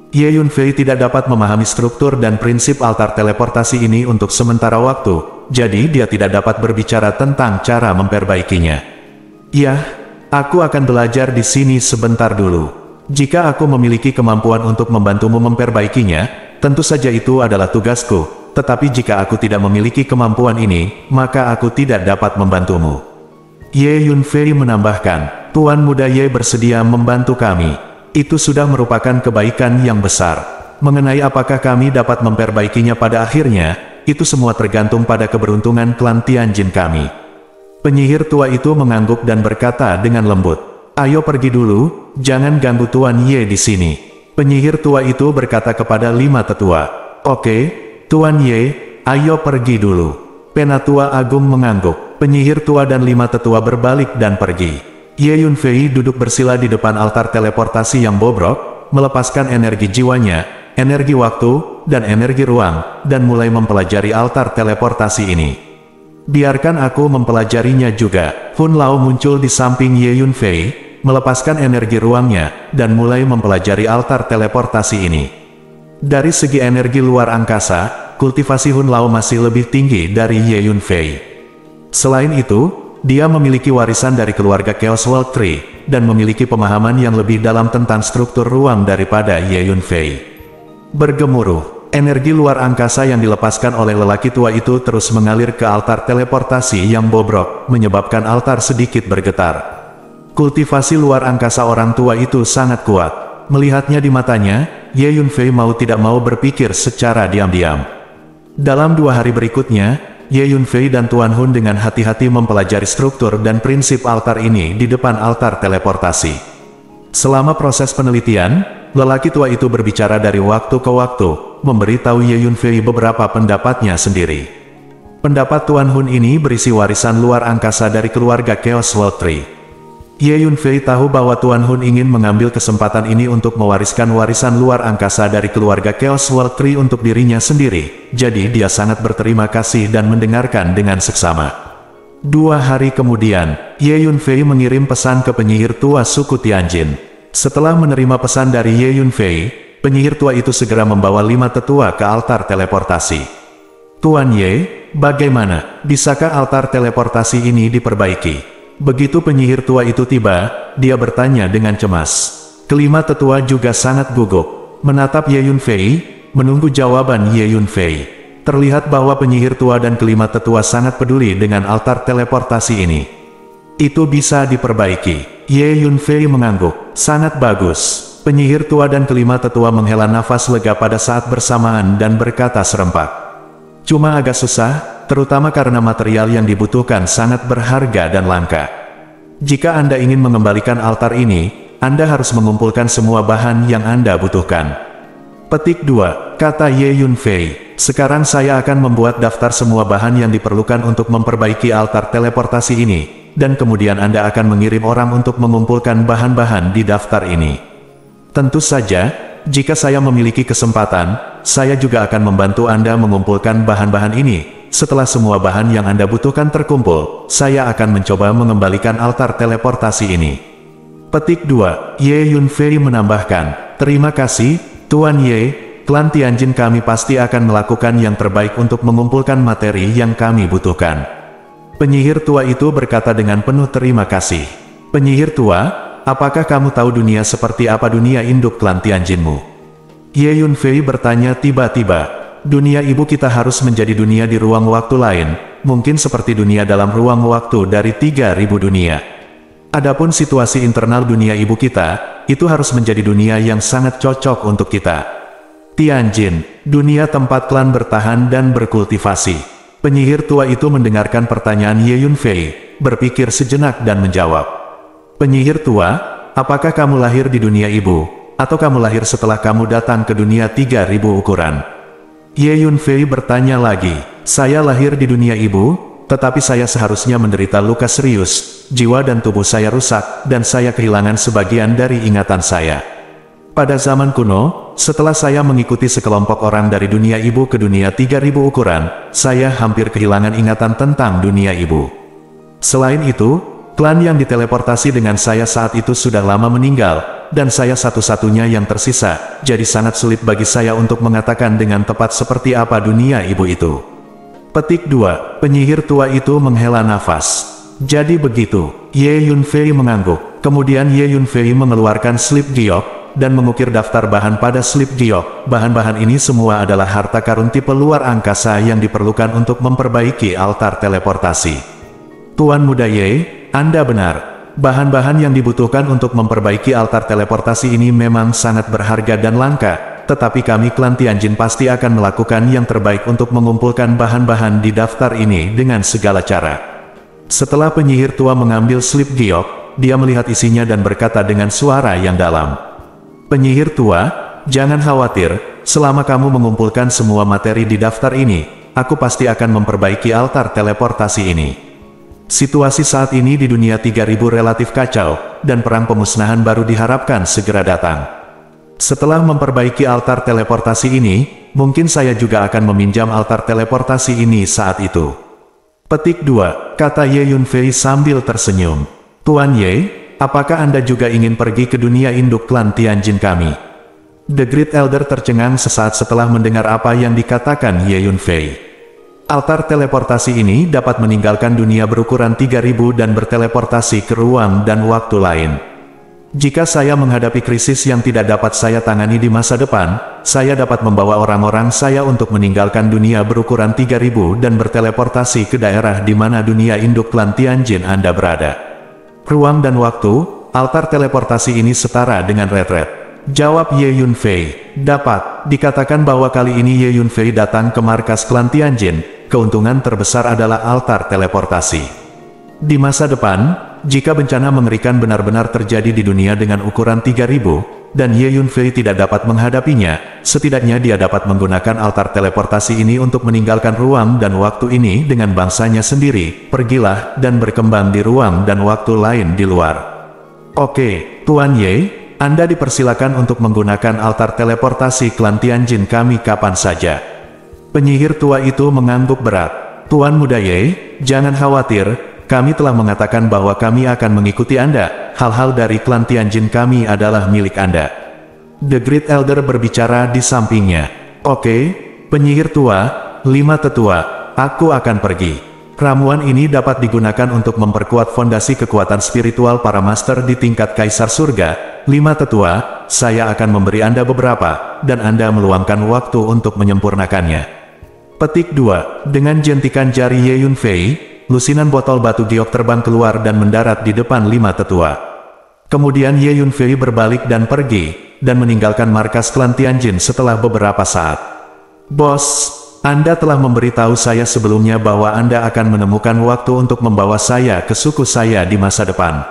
Ye Yunfei tidak dapat memahami struktur dan prinsip altar teleportasi ini untuk sementara waktu, jadi dia tidak dapat berbicara tentang cara memperbaikinya. Ya, aku akan belajar di sini sebentar dulu. Jika aku memiliki kemampuan untuk membantumu memperbaikinya, tentu saja itu adalah tugasku. Tetapi jika aku tidak memiliki kemampuan ini, maka aku tidak dapat membantumu. Ye Yunfei menambahkan, Tuan Muda Ye bersedia membantu kami. Itu sudah merupakan kebaikan yang besar. Mengenai apakah kami dapat memperbaikinya pada akhirnya, itu semua tergantung pada keberuntungan klan Tianjin kami. Penyihir tua itu mengangguk dan berkata dengan lembut, ayo pergi dulu, jangan ganggu Tuan Ye di sini. Penyihir tua itu berkata kepada 5 tetua, oke, Tuan Ye, ayo pergi dulu. Penatua Agung mengangguk. Penyihir tua dan 5 tetua berbalik dan pergi. Ye Yunfei duduk bersila di depan altar teleportasi yang bobrok, melepaskan energi jiwanya, energi waktu, dan energi ruang, dan mulai mempelajari altar teleportasi ini. Biarkan aku mempelajarinya juga. Hun Lao muncul di samping Ye Yunfei, melepaskan energi ruangnya, dan mulai mempelajari altar teleportasi ini. Dari segi energi luar angkasa, kultivasi Hun Lao masih lebih tinggi dari Ye Yunfei. Selain itu, dia memiliki warisan dari keluarga Chaos World Tree, dan memiliki pemahaman yang lebih dalam tentang struktur ruang daripada Ye Yunfei. Bergemuruh, energi luar angkasa yang dilepaskan oleh lelaki tua itu terus mengalir ke altar teleportasi yang bobrok, menyebabkan altar sedikit bergetar. Kultivasi luar angkasa orang tua itu sangat kuat. Melihatnya di matanya, Ye Yunfei mau tidak mau berpikir secara diam-diam. Dalam 2 hari berikutnya, Ye Yunfei dan Tuan Hun dengan hati-hati mempelajari struktur dan prinsip altar ini di depan altar teleportasi. Selama proses penelitian, lelaki tua itu berbicara dari waktu ke waktu, memberitahu Ye Yunfei beberapa pendapatnya sendiri. Pendapat Tuan Hun ini berisi warisan luar angkasa dari keluarga Chaos World Tree. Ye Yunfei tahu bahwa Tuan Hun ingin mengambil kesempatan ini untuk mewariskan warisan luar angkasa dari keluarga Chaos World Tree untuk dirinya sendiri, jadi dia sangat berterima kasih dan mendengarkan dengan seksama. 2 hari kemudian, Ye Yunfei mengirim pesan ke penyihir tua suku Tianjin. Setelah menerima pesan dari Ye Yunfei, penyihir tua itu segera membawa 5 tetua ke altar teleportasi. Tuan Ye, bagaimana? Bisakah altar teleportasi ini diperbaiki? Begitu penyihir tua itu tiba, dia bertanya dengan cemas. Kelima tetua juga sangat gugup, menatap Ye Yunfei, menunggu jawaban Ye Yunfei. Terlihat bahwa penyihir tua dan kelima tetua sangat peduli dengan altar teleportasi ini. Itu bisa diperbaiki. Ye Yunfei mengangguk. Sangat bagus. Penyihir tua dan kelima tetua menghela nafas lega pada saat bersamaan dan berkata serempak. Cuma agak susah, terutama karena material yang dibutuhkan sangat berharga dan langka. Jika Anda ingin mengembalikan altar ini, Anda harus mengumpulkan semua bahan yang Anda butuhkan. Petik 2, kata Ye Yunfei. Sekarang saya akan membuat daftar semua bahan yang diperlukan untuk memperbaiki altar teleportasi ini, dan kemudian Anda akan mengirim orang untuk mengumpulkan bahan-bahan di daftar ini. Tentu saja, jika saya memiliki kesempatan, saya juga akan membantu Anda mengumpulkan bahan-bahan ini. Setelah semua bahan yang Anda butuhkan terkumpul, saya akan mencoba mengembalikan altar teleportasi ini. Petik 2, Ye Yunfei menambahkan, terima kasih, Tuan Ye, klan Tianjin kami pasti akan melakukan yang terbaik untuk mengumpulkan materi yang kami butuhkan. Penyihir tua itu berkata dengan penuh terima kasih. Penyihir tua, apakah kamu tahu dunia seperti apa dunia induk klan Tianjinmu? Ye Yunfei bertanya tiba-tiba. Dunia ibu kita harus menjadi dunia di ruang waktu lain, mungkin seperti dunia dalam ruang waktu dari 3000 dunia. Adapun situasi internal dunia ibu kita, itu harus menjadi dunia yang sangat cocok untuk kita. Tianjin, dunia tempat klan bertahan dan berkultivasi. Penyihir tua itu mendengarkan pertanyaan Ye Yunfei, berpikir sejenak dan menjawab. Penyihir tua, apakah kamu lahir di dunia ibu, atau kamu lahir setelah kamu datang ke dunia 3000 ukuran? Ye Yunfei bertanya lagi, saya lahir di dunia ibu, Tetapi saya seharusnya menderita luka serius, jiwa dan tubuh saya rusak, dan saya kehilangan sebagian dari ingatan saya. Pada zaman kuno, setelah saya mengikuti sekelompok orang dari dunia ibu ke dunia 3000 ukuran, saya hampir kehilangan ingatan tentang dunia ibu. Selain itu, klan yang diteleportasi dengan saya saat itu sudah lama meninggal, dan saya satu-satunya yang tersisa, jadi sangat sulit bagi saya untuk mengatakan dengan tepat seperti apa dunia ibu itu. Petik 2. Penyihir tua itu menghela nafas. Jadi begitu, Ye Yunfei mengangguk. Kemudian Ye Yunfei mengeluarkan slip giok, dan mengukir daftar bahan pada slip giok. Bahan-bahan ini semua adalah harta karun tipe luar angkasa yang diperlukan untuk memperbaiki altar teleportasi. Tuan Muda Ye, Anda benar. Bahan-bahan yang dibutuhkan untuk memperbaiki altar teleportasi ini memang sangat berharga dan langka. Tetapi kami klan Tianjin pasti akan melakukan yang terbaik untuk mengumpulkan bahan-bahan di daftar ini dengan segala cara. Setelah penyihir tua mengambil slip giok, dia melihat isinya dan berkata dengan suara yang dalam. Penyihir tua, jangan khawatir, selama kamu mengumpulkan semua materi di daftar ini, aku pasti akan memperbaiki altar teleportasi ini. Situasi saat ini di dunia 3000 relatif kacau, dan perang pemusnahan baru diharapkan segera datang. Setelah memperbaiki altar teleportasi ini, mungkin saya juga akan meminjam altar teleportasi ini saat itu. Petik 2, kata Ye Yunfei sambil tersenyum. Tuan Ye, apakah Anda juga ingin pergi ke dunia induk klan Tianjin kami? The Great Elder tercengang sesaat setelah mendengar apa yang dikatakan Ye Yunfei. Altar teleportasi ini dapat meninggalkan dunia berukuran 3000 dan berteleportasi ke ruang dan waktu lain. Jika saya menghadapi krisis yang tidak dapat saya tangani di masa depan, saya dapat membawa orang-orang saya untuk meninggalkan dunia berukuran 3000 dan berteleportasi ke daerah di mana dunia induk klan Tianjin Anda berada. Ruang dan waktu, altar teleportasi ini setara dengan retret. Jawab Ye Yunfei. Dapat dikatakan bahwa kali ini Ye Yunfei datang ke markas klan Tianjin, keuntungan terbesar adalah altar teleportasi. Di masa depan, jika bencana mengerikan benar-benar terjadi di dunia dengan ukuran 3000, dan Ye Yunfei tidak dapat menghadapinya, setidaknya dia dapat menggunakan altar teleportasi ini untuk meninggalkan ruang dan waktu ini dengan bangsanya sendiri. Pergilah dan berkembang di ruang dan waktu lain di luar. Oke, Tuan Ye, Anda dipersilakan untuk menggunakan altar teleportasi klan Tianjin kami kapan saja. Penyihir tua itu mengangguk berat. Tuan Muda Ye, jangan khawatir. Kami telah mengatakan bahwa kami akan mengikuti Anda. Hal-hal dari klan Tianjin kami adalah milik Anda. The Great Elder berbicara di sampingnya. Oke, penyihir tua, 5 tetua, aku akan pergi. Ramuan ini dapat digunakan untuk memperkuat fondasi kekuatan spiritual para master di tingkat Kaisar Surga. 5 tetua, saya akan memberi Anda beberapa, dan Anda meluangkan waktu untuk menyempurnakannya. Petik 2. Dengan jentikan jari Ye Yunfei, lusinan botol batu giok terbang keluar dan mendarat di depan 5 tetua. Kemudian Ye Yunfei berbalik dan pergi, dan meninggalkan markas klan Tianjin setelah beberapa saat. Bos, Anda telah memberitahu saya sebelumnya bahwa Anda akan menemukan waktu untuk membawa saya ke suku saya di masa depan.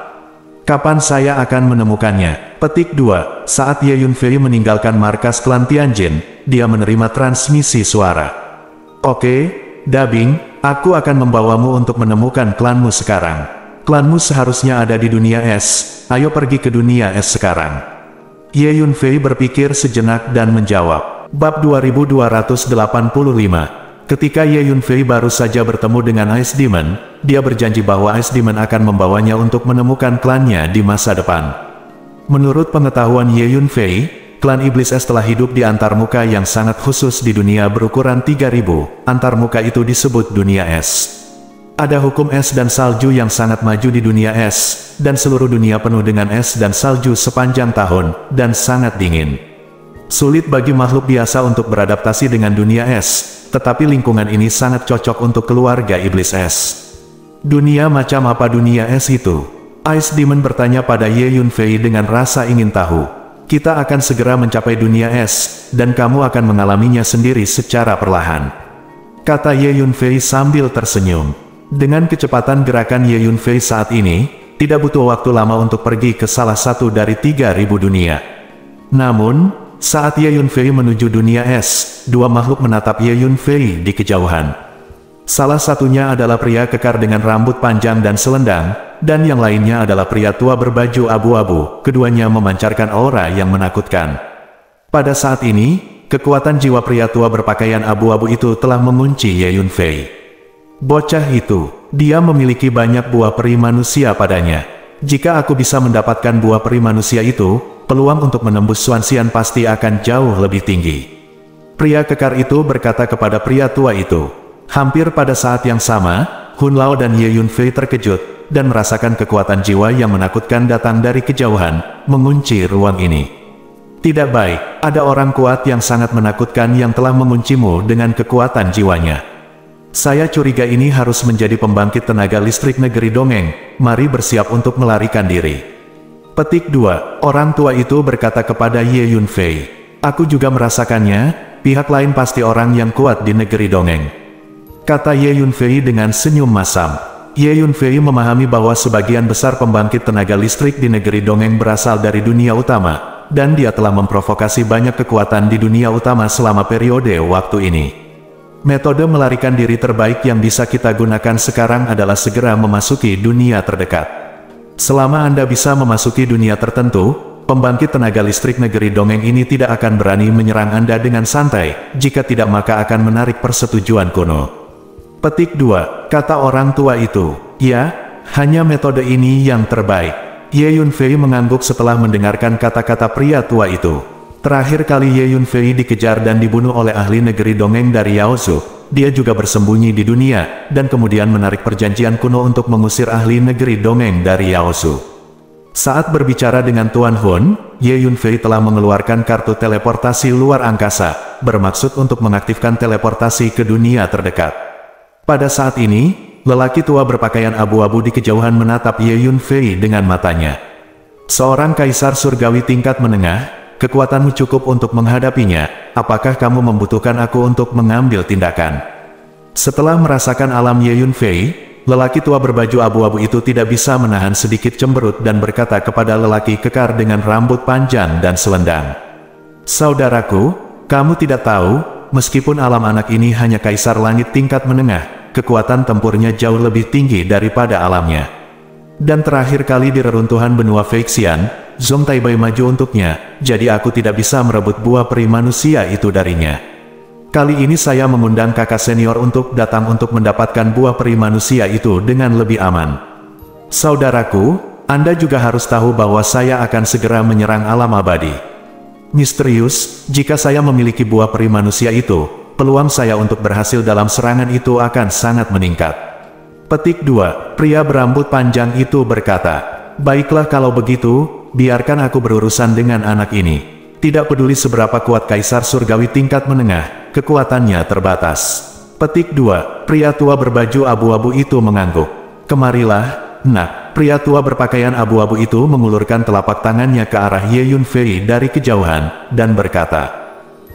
Kapan saya akan menemukannya? Petik 2. Saat Ye Yunfei meninggalkan markas klan Tianjin, dia menerima transmisi suara. Oke, Dabing, aku akan membawamu untuk menemukan klanmu sekarang. Klanmu seharusnya ada di dunia es, ayo pergi ke dunia es sekarang. Ye Yunfei berpikir sejenak dan menjawab. Bab 2285. Ketika Ye Yunfei baru saja bertemu dengan Ice Demon, dia berjanji bahwa Ice Demon akan membawanya untuk menemukan klannya di masa depan. Menurut pengetahuan Ye Yunfei, klan Iblis Es telah hidup di antarmuka yang sangat khusus di dunia berukuran 3000. Antarmuka itu disebut dunia es. Ada hukum es dan salju yang sangat maju di dunia es, dan seluruh dunia penuh dengan es dan salju sepanjang tahun, dan sangat dingin. Sulit bagi makhluk biasa untuk beradaptasi dengan dunia es, tetapi lingkungan ini sangat cocok untuk keluarga Iblis Es. Dunia macam apa dunia es itu? Ice Demon bertanya pada Ye Yunfei dengan rasa ingin tahu. Kita akan segera mencapai dunia es, dan kamu akan mengalaminya sendiri secara perlahan. Kata Ye Yunfei sambil tersenyum. Dengan kecepatan gerakan Ye Yunfei saat ini, tidak butuh waktu lama untuk pergi ke salah satu dari 3000 dunia. Namun, saat Ye Yunfei menuju dunia es, dua makhluk menatap Ye Yunfei di kejauhan. Salah satunya adalah pria kekar dengan rambut panjang dan selendang, dan yang lainnya adalah pria tua berbaju abu-abu. Keduanya memancarkan aura yang menakutkan. Pada saat ini, kekuatan jiwa pria tua berpakaian abu-abu itu telah mengunci Ye Yunfei. Bocah itu, dia memiliki banyak buah peri manusia padanya. Jika aku bisa mendapatkan buah peri manusia itu, peluang untuk menembus Xuanxian pasti akan jauh lebih tinggi. Pria kekar itu berkata kepada pria tua itu. Hampir pada saat yang sama, Hun Lao dan Ye Yunfei terkejut, dan merasakan kekuatan jiwa yang menakutkan datang dari kejauhan, mengunci ruang ini. Tidak baik, ada orang kuat yang sangat menakutkan yang telah menguncimu dengan kekuatan jiwanya. Saya curiga ini harus menjadi pembangkit tenaga listrik negeri dongeng, mari bersiap untuk melarikan diri. Petik 2, orang tua itu berkata kepada Ye Yunfei. Aku juga merasakannya, pihak lain pasti orang yang kuat di negeri dongeng. Kata Ye Yunfei dengan senyum masam. Ye Yunfei memahami bahwa sebagian besar pembangkit tenaga listrik di negeri dongeng berasal dari dunia utama, dan dia telah memprovokasi banyak kekuatan di dunia utama selama periode waktu ini. Metode melarikan diri terbaik yang bisa kita gunakan sekarang adalah segera memasuki dunia terdekat. Selama Anda bisa memasuki dunia tertentu, pembangkit tenaga listrik negeri dongeng ini tidak akan berani menyerang Anda dengan santai, jika tidak maka akan menarik persetujuan kuno. Petik 2, kata orang tua itu, ya, hanya metode ini yang terbaik. Ye Yunfei mengangguk setelah mendengarkan kata-kata pria tua itu. Terakhir kali Ye Yunfei dikejar dan dibunuh oleh ahli negeri dongeng dari Yaozu, dia juga bersembunyi di dunia, dan kemudian menarik perjanjian kuno untuk mengusir ahli negeri dongeng dari Yaozu. Saat berbicara dengan Tuan Hun, Ye Yunfei telah mengeluarkan kartu teleportasi luar angkasa, bermaksud untuk mengaktifkan teleportasi ke dunia terdekat. Pada saat ini, lelaki tua berpakaian abu-abu di kejauhan menatap Ye Yunfei dengan matanya. Seorang kaisar surgawi tingkat menengah, kekuatanmu cukup untuk menghadapinya, apakah kamu membutuhkan aku untuk mengambil tindakan? Setelah merasakan alam Ye Yunfei, lelaki tua berbaju abu-abu itu tidak bisa menahan sedikit cemberut dan berkata kepada lelaki kekar dengan rambut panjang dan selendang. Saudaraku, kamu tidak tahu, meskipun alam anak ini hanya kaisar langit tingkat menengah, kekuatan tempurnya jauh lebih tinggi daripada alamnya. Dan terakhir kali di reruntuhan benua Feixian, Zhong Taibai maju untuknya, jadi aku tidak bisa merebut buah peri manusia itu darinya. Kali ini saya mengundang kakak senior untuk datang untuk mendapatkan buah peri manusia itu dengan lebih aman. Saudaraku, Anda juga harus tahu bahwa saya akan segera menyerang alam abadi. Misterius, jika saya memiliki buah peri manusia itu, peluang saya untuk berhasil dalam serangan itu akan sangat meningkat. Petik 2, pria berambut panjang itu berkata, baiklah kalau begitu, biarkan aku berurusan dengan anak ini. Tidak peduli seberapa kuat kaisar surgawi tingkat menengah, kekuatannya terbatas. Petik 2, pria tua berbaju abu-abu itu mengangguk. Kemarilah, nak. Pria tua berpakaian abu-abu itu mengulurkan telapak tangannya ke arah Ye Yunfei dari kejauhan, dan berkata.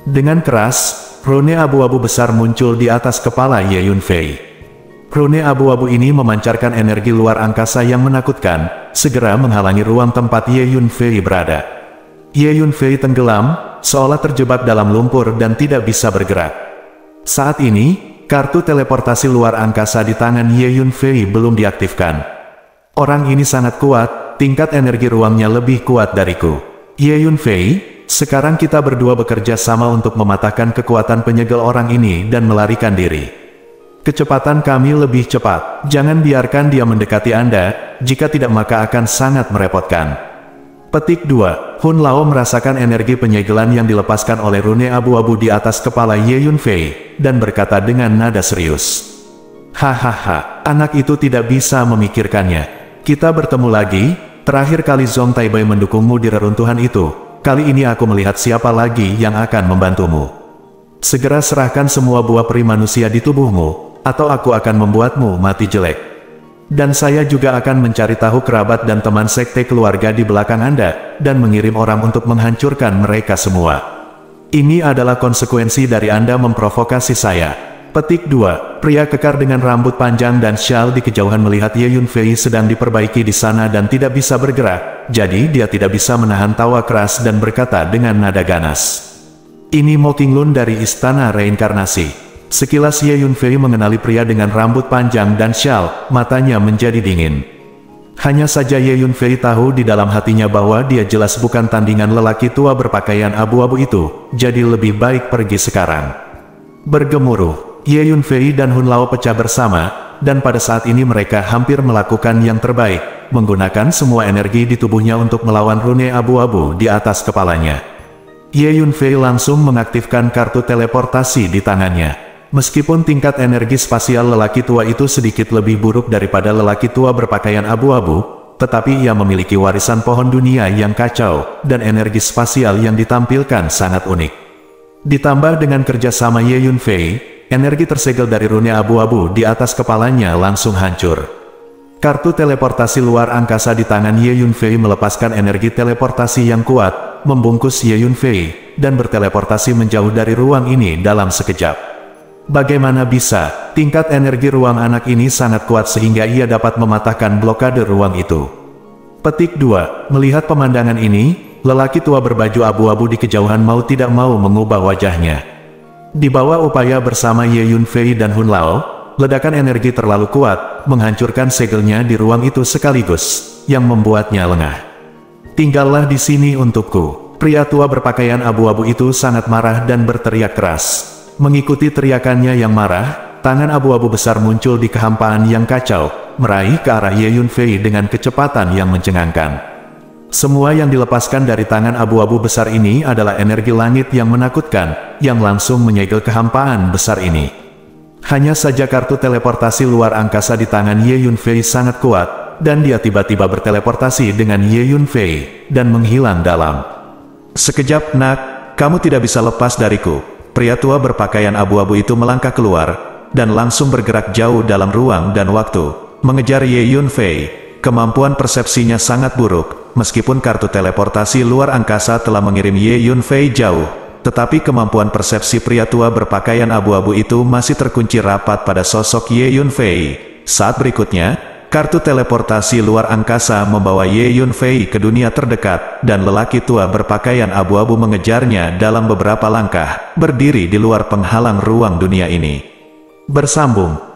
Dengan keras, rune abu-abu besar muncul di atas kepala Ye Yunfei. Rune abu-abu ini memancarkan energi luar angkasa yang menakutkan, segera menghalangi ruang tempat Ye Yunfei berada. Ye Yunfei tenggelam, seolah terjebak dalam lumpur dan tidak bisa bergerak. Saat ini, kartu teleportasi luar angkasa di tangan Ye Yunfei belum diaktifkan. Orang ini sangat kuat, tingkat energi ruangnya lebih kuat dariku. Ye Yunfei, sekarang kita berdua bekerja sama untuk mematahkan kekuatan penyegel orang ini dan melarikan diri. Kecepatan kami lebih cepat, jangan biarkan dia mendekati Anda, jika tidak maka akan sangat merepotkan. Petik 2, Hun Lao merasakan energi penyegelan yang dilepaskan oleh rune abu-abu di atas kepala Ye Yunfei, dan berkata dengan nada serius. Hahaha, anak itu tidak bisa memikirkannya. Kita bertemu lagi, terakhir kali Zhong Taibai mendukungmu di reruntuhan itu, kali ini aku melihat siapa lagi yang akan membantumu. Segera serahkan semua buah peri manusia di tubuhmu, atau aku akan membuatmu mati jelek. Dan saya juga akan mencari tahu kerabat dan teman sekte keluarga di belakang Anda, dan mengirim orang untuk menghancurkan mereka semua. Ini adalah konsekuensi dari Anda memprovokasi saya. Petik 2, pria kekar dengan rambut panjang dan syal di kejauhan melihat Ye Yunfei sedang diperbaiki di sana dan tidak bisa bergerak, jadi dia tidak bisa menahan tawa keras dan berkata dengan nada ganas. Ini Mo Qinglun dari Istana Reinkarnasi. Sekilas Ye Yunfei mengenali pria dengan rambut panjang dan syal, matanya menjadi dingin. Hanya saja Ye Yunfei tahu di dalam hatinya bahwa dia jelas bukan tandingan lelaki tua berpakaian abu-abu itu, jadi lebih baik pergi sekarang. Bergemuruh, Ye Yunfei dan Hun Lao pecah bersama, dan pada saat ini mereka hampir melakukan yang terbaik, menggunakan semua energi di tubuhnya untuk melawan rune abu-abu di atas kepalanya. Ye Yunfei langsung mengaktifkan kartu teleportasi di tangannya. Meskipun tingkat energi spasial lelaki tua itu sedikit lebih buruk daripada lelaki tua berpakaian abu-abu, tetapi ia memiliki warisan pohon dunia yang kacau, dan energi spasial yang ditampilkan sangat unik. Ditambah dengan kerjasama Ye Yunfei, energi tersegel dari rune abu-abu di atas kepalanya langsung hancur. Kartu teleportasi luar angkasa di tangan Ye Yunfei melepaskan energi teleportasi yang kuat, membungkus Ye Yunfei, dan berteleportasi menjauh dari ruang ini dalam sekejap. Bagaimana bisa, tingkat energi ruang anak ini sangat kuat sehingga ia dapat mematahkan blokade ruang itu. Petik 2. Melihat pemandangan ini, lelaki tua berbaju abu-abu di kejauhan mau tidak mau mengubah wajahnya. Di bawah upaya bersama Ye Yunfei dan Hun Lao, ledakan energi terlalu kuat, menghancurkan segelnya di ruang itu sekaligus, yang membuatnya lengah. "Tinggallah di sini untukku." Pria tua berpakaian abu-abu itu sangat marah dan berteriak keras. Mengikuti teriakannya yang marah, tangan abu-abu besar muncul di kehampaan yang kacau, meraih ke arah Ye Yunfei dengan kecepatan yang mencengangkan. Semua yang dilepaskan dari tangan abu-abu besar ini adalah energi langit yang menakutkan, yang langsung menyegel kehampaan besar ini. Hanya saja kartu teleportasi luar angkasa di tangan Ye Yunfei sangat kuat, dan dia tiba-tiba berteleportasi dengan Ye Yunfei, dan menghilang dalam. "Sekejap, nak, kamu tidak bisa lepas dariku." Pria tua berpakaian abu-abu itu melangkah keluar, dan langsung bergerak jauh dalam ruang dan waktu, mengejar Ye Yunfei. Kemampuan persepsinya sangat buruk, meskipun kartu teleportasi luar angkasa telah mengirim Ye Yunfei jauh, tetapi kemampuan persepsi pria tua berpakaian abu-abu itu masih terkunci rapat pada sosok Ye Yunfei. Saat berikutnya, kartu teleportasi luar angkasa membawa Ye Yunfei ke dunia terdekat, dan lelaki tua berpakaian abu-abu mengejarnya dalam beberapa langkah, berdiri di luar penghalang ruang dunia ini. Bersambung.